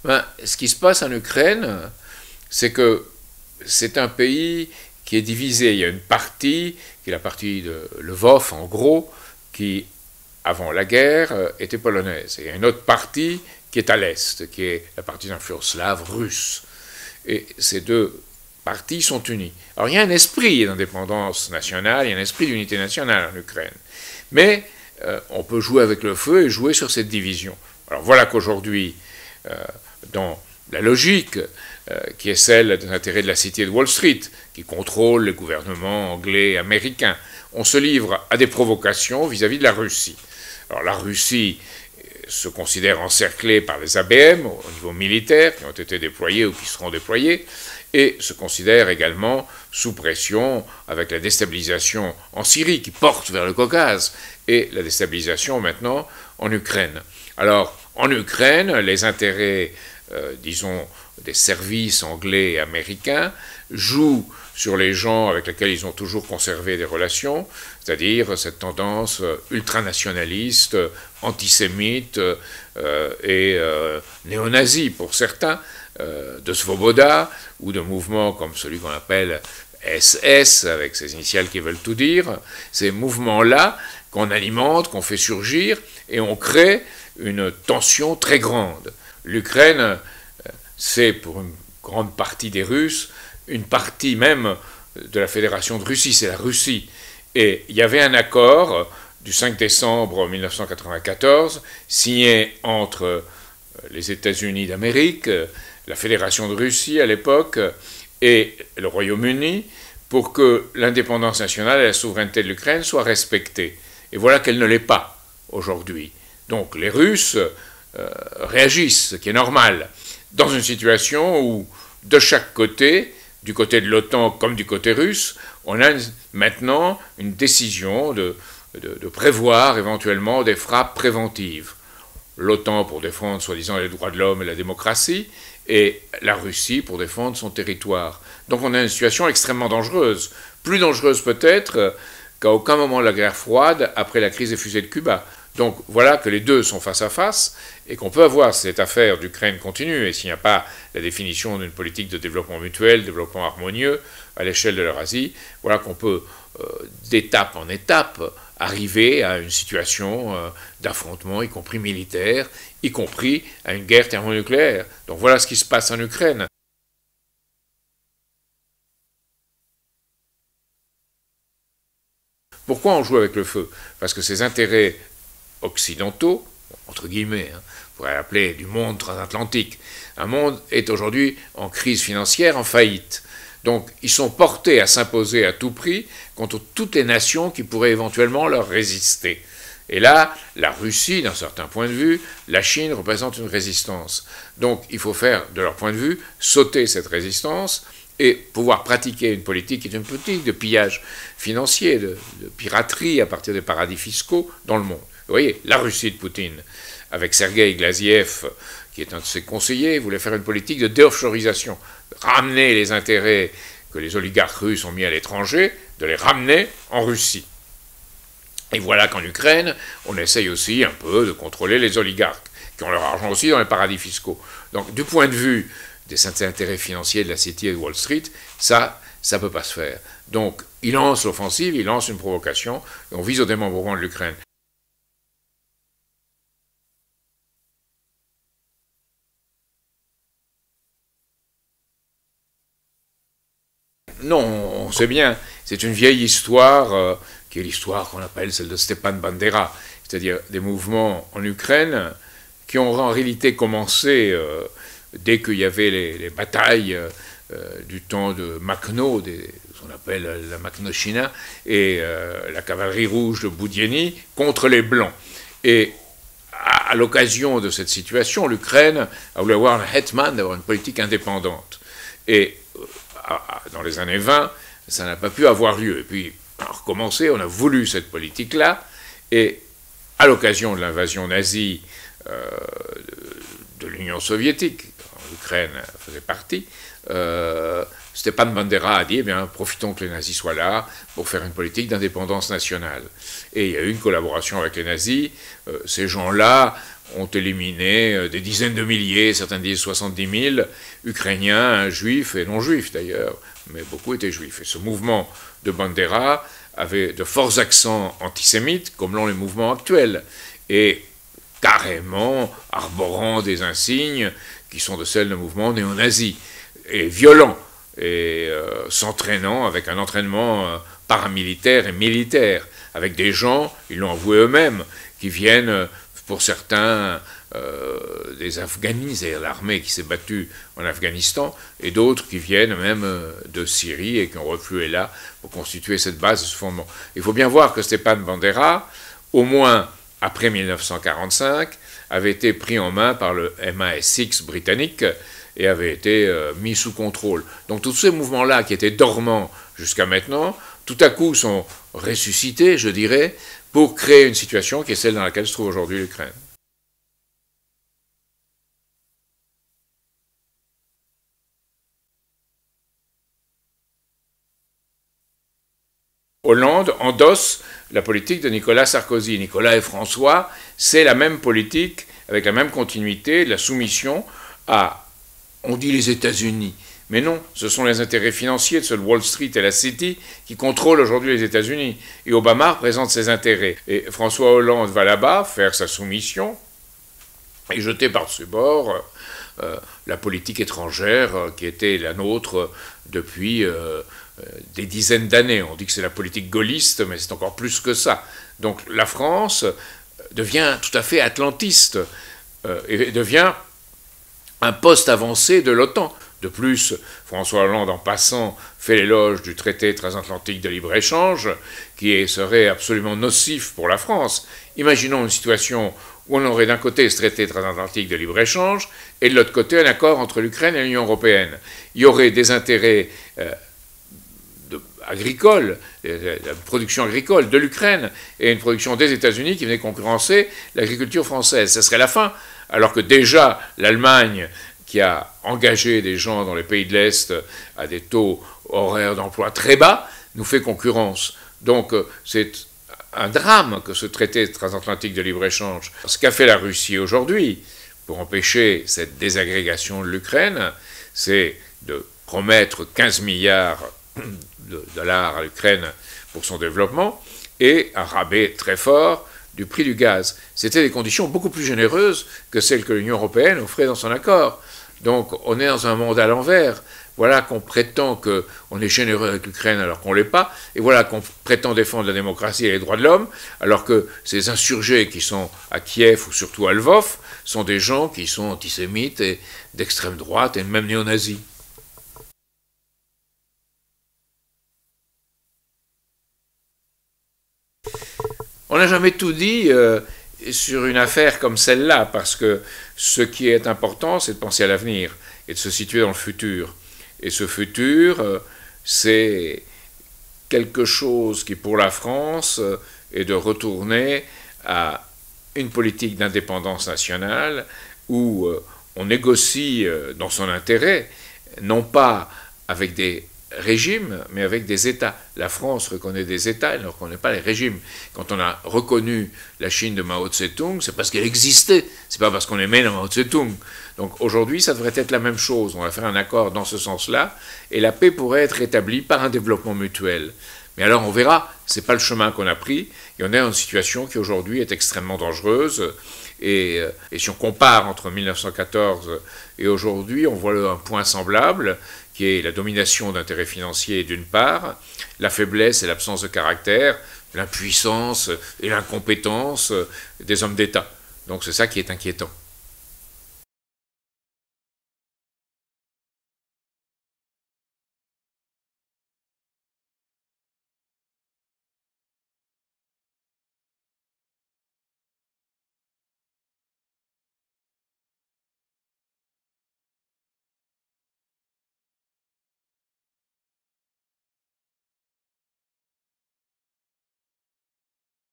Ben, ce qui se passe en Ukraine, c'est que c'est un pays qui est divisé. Il y a une partie, qui est la partie de Lvov, en gros, qui, avant la guerre, était polonaise. Et il y a une autre partie qui est à l'est, qui est la partie d'influence slave russe. Et ces deux parties sont unies. Alors il y a un esprit d'indépendance nationale, il y a un esprit d'unité nationale en Ukraine. Mais on peut jouer avec le feu et jouer sur cette division. Alors voilà qu'aujourd'hui, dans la logique qui est celle des intérêts de la City de Wall Street, qui contrôle les gouvernements anglais et américains, on se livre à des provocations vis-à-vis de la Russie. Alors la Russie se considère encerclée par les ABM au niveau militaire, qui ont été déployés ou qui seront déployés, et se considère également sous pression avec la déstabilisation en Syrie qui porte vers le Caucase, et la déstabilisation maintenant en Ukraine. Alors, en Ukraine, les intérêts, disons, des services anglais et américains jouent sur les gens avec lesquels ils ont toujours conservé des relations, c'est-à-dire cette tendance ultranationaliste, antisémite et néo-nazie pour certains, de Svoboda, ou de mouvements comme celui qu'on appelle SS, avec ses initiales qui veulent tout dire, ces mouvements-là qu'on alimente, qu'on fait surgir, et on crée une tension très grande. L'Ukraine, c'est pour une grande partie des Russes, une partie même de la Fédération de Russie, c'est la Russie. Et il y avait un accord du 5 décembre 1994, signé entre les États-Unis d'Amérique, la Fédération de Russie à l'époque, et le Royaume-Uni, pour que l'indépendance nationale et la souveraineté de l'Ukraine soient respectées. Et voilà qu'elle ne l'est pas aujourd'hui. Donc les Russes réagissent, ce qui est normal, dans une situation où, de chaque côté, du côté de l'OTAN comme du côté russe, on a maintenant une décision de prévoir éventuellement des frappes préventives. L'OTAN pour défendre soi-disant les droits de l'homme et la démocratie, et la Russie pour défendre son territoire. Donc on a une situation extrêmement dangereuse, plus dangereuse peut-être qu'à aucun moment de la guerre froide après la crise des fusées de Cuba. Donc voilà que les deux sont face à face et qu'on peut avoir cette affaire d'Ukraine continue, et s'il n'y a pas la définition d'une politique de développement mutuel, développement harmonieux à l'échelle de l'Eurasie, voilà qu'on peut d'étape en étape arriver à une situation d'affrontement, y compris militaire, y compris à une guerre thermonucléaire. Donc voilà ce qui se passe en Ukraine. Pourquoi on joue avec le feu? Parce que ces intérêts occidentaux, entre guillemets, on pourrait l'appeler du monde transatlantique, un monde est aujourd'hui en crise financière, en faillite. Donc ils sont portés à s'imposer à tout prix contre toutes les nations qui pourraient éventuellement leur résister. Et là, la Russie, d'un certain point de vue, la Chine représente une résistance. Donc il faut faire, de leur point de vue, sauter cette résistance et pouvoir pratiquer une politique qui est une politique de pillage financier, de piraterie à partir des paradis fiscaux dans le monde. Vous voyez, la Russie de Poutine, avec Sergueï Glaziev, qui est un de ses conseillers, voulait faire une politique de déoffshorisation, ramener les intérêts que les oligarques russes ont mis à l'étranger, de les ramener en Russie. Et voilà qu'en Ukraine, on essaye aussi un peu de contrôler les oligarques, qui ont leur argent aussi dans les paradis fiscaux. Donc du point de vue des intérêts financiers de la City et de Wall Street, ça ne peut pas se faire. Donc il lance l'offensive, il lance une provocation, et on vise au démembrement de l'Ukraine. Non, on sait bien, c'est une vieille histoire, qui est l'histoire qu'on appelle celle de Stepan Bandera, c'est-à-dire des mouvements en Ukraine qui ont en réalité commencé dès qu'il y avait les batailles du temps de Makhno, ce qu'on appelle la Makhnochina, et la cavalerie rouge de Boudienny contre les Blancs. Et à l'occasion de cette situation, l'Ukraine a voulu avoir un hetman, d'avoir une politique indépendante. Et dans les années 20, ça n'a pas pu avoir lieu. Et puis, on a recommencé, on a voulu cette politique-là, et à l'occasion de l'invasion nazie de l'Union soviétique, l'Ukraine faisait partie, Stepan Bandera a dit, eh bien, profitons que les nazis soient là pour faire une politique d'indépendance nationale. Et il y a eu une collaboration avec les nazis. Ces gens-là ont éliminé des dizaines de milliers, certains disent 70 000 Ukrainiens, juifs et non-juifs d'ailleurs, mais beaucoup étaient juifs. Et ce mouvement de Bandera avait de forts accents antisémites, comme l'ont les mouvements actuels, et carrément arborant des insignes qui sont de celles de mouvements néo-nazis, et violents, et s'entraînant avec un entraînement paramilitaire et militaire, avec des gens, ils l'ont avoué eux-mêmes, qui viennent, pour certains, des Afghanis, c'est-à-dire l'armée qui s'est battue en Afghanistan, et d'autres qui viennent même de Syrie et qui ont reflué là pour constituer cette base, ce fondement. Il faut bien voir que Stepan Bandera, au moins après 1945, avait été pris en main par le MI6 britannique et avait été mis sous contrôle. Donc tous ces mouvements-là qui étaient dormants jusqu'à maintenant, tout à coup sont ressuscités, je dirais, pour créer une situation qui est celle dans laquelle se trouve aujourd'hui l'Ukraine. Hollande endosse la politique de Nicolas Sarkozy. Nicolas et François, c'est la même politique, avec la même continuité, la soumission à, on dit les États-Unis, mais non, ce sont les intérêts financiers de ceux de Wall Street et la City qui contrôlent aujourd'hui les États-Unis. Et Obama représente ses intérêts. Et François Hollande va là-bas faire sa soumission et jeter par-dessus bord la politique étrangère qui était la nôtre depuis des dizaines d'années. On dit que c'est la politique gaulliste, mais c'est encore plus que ça. Donc la France devient tout à fait atlantiste et devient un poste avancé de l'OTAN. De plus, François Hollande, en passant, fait l'éloge du traité transatlantique de libre-échange, qui serait absolument nocif pour la France. Imaginons une situation où on aurait d'un côté ce traité transatlantique de libre-échange, et de l'autre côté un accord entre l'Ukraine et l'Union européenne. Il y aurait des intérêts agricoles, la production agricole de l'Ukraine, et une production des États-Unis qui venait concurrencer l'agriculture française. Ce serait la fin, alors que déjà l'Allemagne, qui a engagé des gens dans les pays de l'Est à des taux horaires d'emploi très bas, nous fait concurrence. Donc c'est un drame que ce traité transatlantique de libre-échange. Ce qu'a fait la Russie aujourd'hui pour empêcher cette désagrégation de l'Ukraine, c'est de promettre 15 milliards de dollars à l'Ukraine pour son développement et un rabais très fort du prix du gaz. C'était des conditions beaucoup plus généreuses que celles que l'Union européenne offrait dans son accord. Donc on est dans un monde à l'envers. Voilà qu'on prétend qu'on est généreux avec l'Ukraine alors qu'on ne l'est pas, et voilà qu'on prétend défendre la démocratie et les droits de l'homme, alors que ces insurgés qui sont à Kiev ou surtout à Lvov sont des gens qui sont antisémites et d'extrême droite et même néo-nazis. On n'a jamais tout dit sur une affaire comme celle-là, parce que ce qui est important, c'est de penser à l'avenir et de se situer dans le futur. Et ce futur, c'est quelque chose qui, pour la France, est de retourner à une politique d'indépendance nationale où on négocie dans son intérêt, non pas avec des régimes, mais avec des États. La France reconnaît des États, elle ne reconnaît pas les régimes. Quand on a reconnu la Chine de Mao Tse-tung, c'est parce qu'elle existait, c'est pas parce qu'on aimait Mao Tse-tung. Donc aujourd'hui, ça devrait être la même chose. On va faire un accord dans ce sens-là, et la paix pourrait être établie par un développement mutuel. Mais alors on verra, c'est pas le chemin qu'on a pris, et on est dans une situation qui aujourd'hui est extrêmement dangereuse. Et si on compare entre 1914 et aujourd'hui, on voit un point semblable, qui est la domination d'intérêts financiers d'une part, la faiblesse et l'absence de caractère, l'impuissance et l'incompétence des hommes d'État. Donc c'est ça qui est inquiétant.